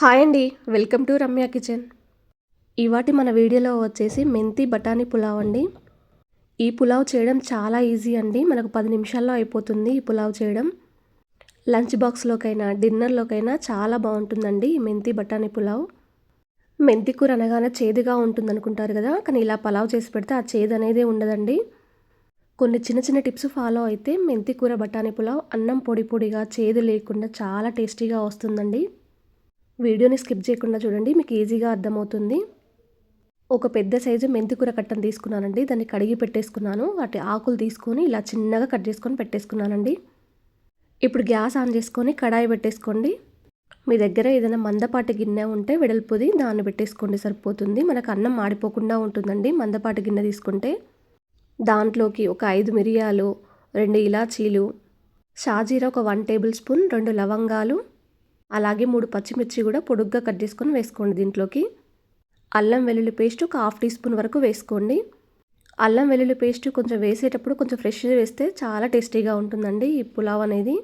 Hi అండి. Welcome to Ramya kitchen. ఇవాటి మన వీడియోలో వచ్చేసి మెంతి బఠానీ పులావ్ అండి. ఈ పులావ్ చేయడం చాలా ఈజీ అండి. మనకు 10 నిమిషాల్లో అయిపోతుంది ఈ పులావ్ చేయడం. లంచ్ బాక్స్లోకైనా డిన్నర్లోకైనా చాలా బాగుంటుందండి ఈ మెంతి బఠానీ పులావ్. మెంతి కూర అనగానే చేదుగా ఉంటుందనుకుంటారు కదా, కానీ ఇలా పులావ్ చేసి పెడితే ఆ చేదు అనేదే ఉండదండి. కొన్ని చిన్న చిన్న టిప్స్ ఫాలో అయితే మెంతి కూర బఠానీ పులావ్ అన్నం పొడి పొడిగా చేదు లేకుండా చాలా టేస్టీగా వస్తుందండి. వీడియోని స్కిప్ చేయకుండా చూడండి, మీకు ఈజీగా అర్థమవుతుంది. ఒక పెద్ద సైజు మెంతికూర కట్టను తీసుకున్నానండి. దాన్ని కడిగి పెట్టేసుకున్నాను. వాటి ఆకులు తీసుకొని ఇలా చిన్నగా కట్ చేసుకొని పెట్టేసుకున్నానండి. ఇప్పుడు గ్యాస్ ఆన్ చేసుకొని కడాయి పెట్టేసుకోండి. మీ దగ్గర ఏదైనా మందపాటి గిన్నె ఉంటే వెడల్పుది దాన్ని పెట్టేసుకోండి, సరిపోతుంది. మనకు అన్నం మాడిపోకుండా ఉంటుందండి మందపాటి గిన్నె తీసుకుంటే. దాంట్లోకి ఒక 5 మిరియాలు, 2 ఇలాచీలు, షాజీరా ఒక 1 టేబుల్ స్పూన్, 2 లవంగాలు, అలాగే 3 పచ్చిమిర్చి కూడా పొడుగ్గా కట్ చేసుకొని వేసుకోండి. దీంట్లోకి అల్లం వెల్లుల్లి పేస్ట్ ఒక హాఫ్ టీ స్పూన్ వరకు వేసుకోండి. అల్లం వెల్లుల్లి పేస్ట్ కొంచెం వేసేటప్పుడు కొంచెం ఫ్రెష్గా వేస్తే చాలా టేస్టీగా ఉంటుందండి ఈ పులావ్ అనేది.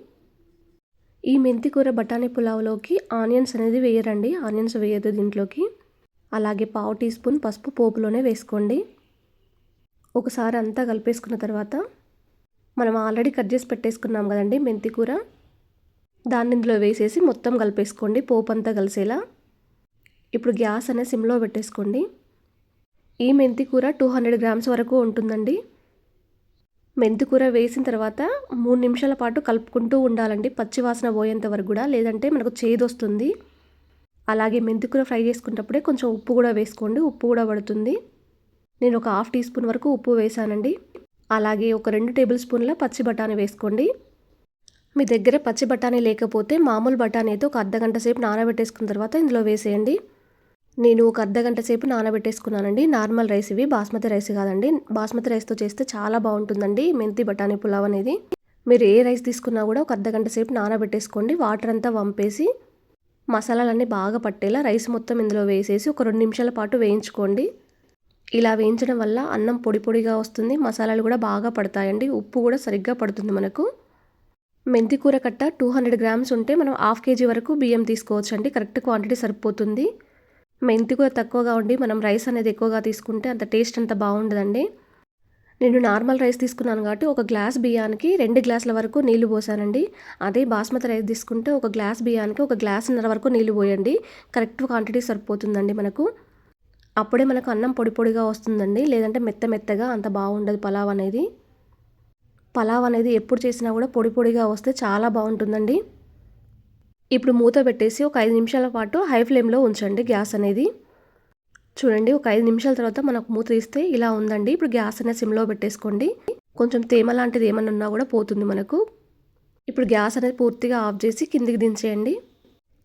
ఈ మెంతి కూర బఠానీ పులావ్లోకి ఆనియన్స్ అనేది వేయరండి, ఆనియన్స్ వేయద్దు దీంట్లోకి. అలాగే పావు టీ స్పూన్ పసుపు పోపులోనే వేసుకోండి. ఒకసారి అంతా కలిపేసుకున్న తర్వాత మనం ఆల్రెడీ కట్ చేసి పెట్టేసుకున్నాం కదండి మెంతి కూర, దాన్ని ఇందులో వేసేసి మొత్తం కలిపేసుకోండి పోపు అంతా కలిసేలా. ఇప్పుడు గ్యాస్ అనేది సిమ్లో పెట్టేసుకోండి. ఈ మెంతి కూర 200 గ్రామ్స్ వరకు ఉంటుందండి. మెంతి కూర వేసిన తర్వాత 3 నిమిషాల పాటు కలుపుకుంటూ ఉండాలండి, పచ్చి వాసన పోయేంత వరకు కూడా, లేదంటే మనకు చేదు వస్తుంది. అలాగే మెంతి కూర ఫ్రై చేసుకునేటప్పుడే కొంచెం ఉప్పు కూడా వేసుకోండి, ఉప్పు కూడా పడుతుంది. నేను ఒక హాఫ్ టీ స్పూన్ వరకు ఉప్పు వేసానండి. అలాగే ఒక 2 టేబుల్ స్పూన్ల పచ్చి బఠానీ వేసుకోండి. మీ దగ్గర పచ్చి బఠానీ లేకపోతే మామూలు బఠానీ అయితే ఒక అర్ధగంట సేపు నానబెట్టేసుకున్న తర్వాత ఇందులో వేసేయండి. నేను ఒక అర్ధగంట సేపు నానబెట్టేసుకున్నానండి. నార్మల్ రైస్ ఇవి, బాస్మతి రైస్ కాదండి. బాస్మతి రైస్తో చేస్తే చాలా బాగుంటుందండి మెంతి బఠానీ పులావ్ అనేది. మీరు ఏ రైస్ తీసుకున్నా కూడా ఒక అర్ధగంట సేపు నానబెట్టేసుకోండి. వాటర్ అంతా వంపేసి మసాలాలన్నీ బాగా పట్టేలా రైస్ మొత్తం ఇందులో వేసేసి ఒక 2 నిమిషాల పాటు వేయించుకోండి. ఇలా వేయించడం వల్ల అన్నం పొడి పొడిగా వస్తుంది, మసాలాలు కూడా బాగా పడతాయండి, ఉప్పు కూడా సరిగ్గా పడుతుంది మనకు. మెంతి కూర కట్ట 200 గ్రామ్స్ ఉంటే మనం హాఫ్ కేజీ వరకు బియ్యం తీసుకోవచ్చు అండి, కరెక్ట్ క్వాంటిటీ సరిపోతుంది. మెంతి కూర తక్కువగా ఉండి మనం రైస్ అనేది ఎక్కువగా తీసుకుంటే అంత టేస్ట్ అంత బాగుండదండి. నేను నార్మల్ రైస్ తీసుకున్నాను కాబట్టి ఒక గ్లాస్ బియ్యానికి 2 గ్లాసుల వరకు నీళ్లు పోసానండి. అదే బాస్మతి రైస్ తీసుకుంటే ఒక గ్లాస్ బియ్యానికి 1 గ్లాసున్నర వరకు నీళ్లు పోయండి, కరెక్ట్ క్వాంటిటీ సరిపోతుందండి మనకు. అప్పుడే మనకు అన్నం పొడి పొడిగా వస్తుందండి, లేదంటే మెత్త మెత్తగా అంత బాగుండదు పలావ్ అనేది. పలావ్ అనేది ఎప్పుడు చేసినా కూడా పొడి పొడిగా వస్తే చాలా బాగుంటుందండి. ఇప్పుడు మూత పెట్టేసి ఒక 5 నిమిషాల పాటు హై ఫ్లేమ్లో ఉంచండి గ్యాస్ అనేది. చూడండి, ఒక 5 నిమిషాల తర్వాత మనకు మూత తీస్తే ఇలా ఉందండి. ఇప్పుడు గ్యాస్ అనేది సిమ్లో పెట్టేసుకోండి. కొంచెం తేమ లాంటిది ఏమన్నా ఉన్నా కూడా పోతుంది మనకు. ఇప్పుడు గ్యాస్ అనేది పూర్తిగా ఆఫ్ చేసి కిందికి దించేయండి.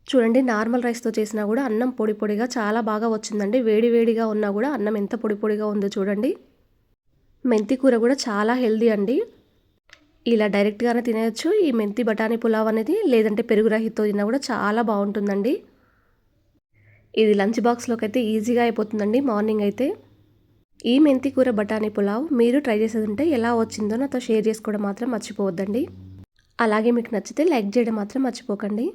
చూడండి, నార్మల్ రైస్తో చేసినా కూడా అన్నం పొడి పొడిగా చాలా బాగా వచ్చిందండి. వేడి వేడిగా ఉన్నా కూడా అన్నం ఎంత పొడి పొడిగా ఉందో చూడండి. మెంతి కూర కూడా చాలా హెల్దీ అండి. ఇలా డైరెక్ట్గానే తినేయచ్చు ఈ మెంతి బఠానీ పులావ్ అనేది, లేదంటే పెరుగు రహితో తిన్నా కూడా చాలా బాగుంటుందండి. ఇది లంచ్ బాక్స్లోకి అయితే ఈజీగా అయిపోతుందండి మార్నింగ్ అయితే. ఈ మెంతి కూర బఠానీ పులావ్ మీరు ట్రై చేసేది ఉంటే ఎలా వచ్చిందో నాతో షేర్ చేసుకోవడం మాత్రం మర్చిపోవద్దండి. అలాగే మీకు నచ్చితే లైక్ చేయడం మాత్రం మర్చిపోకండి.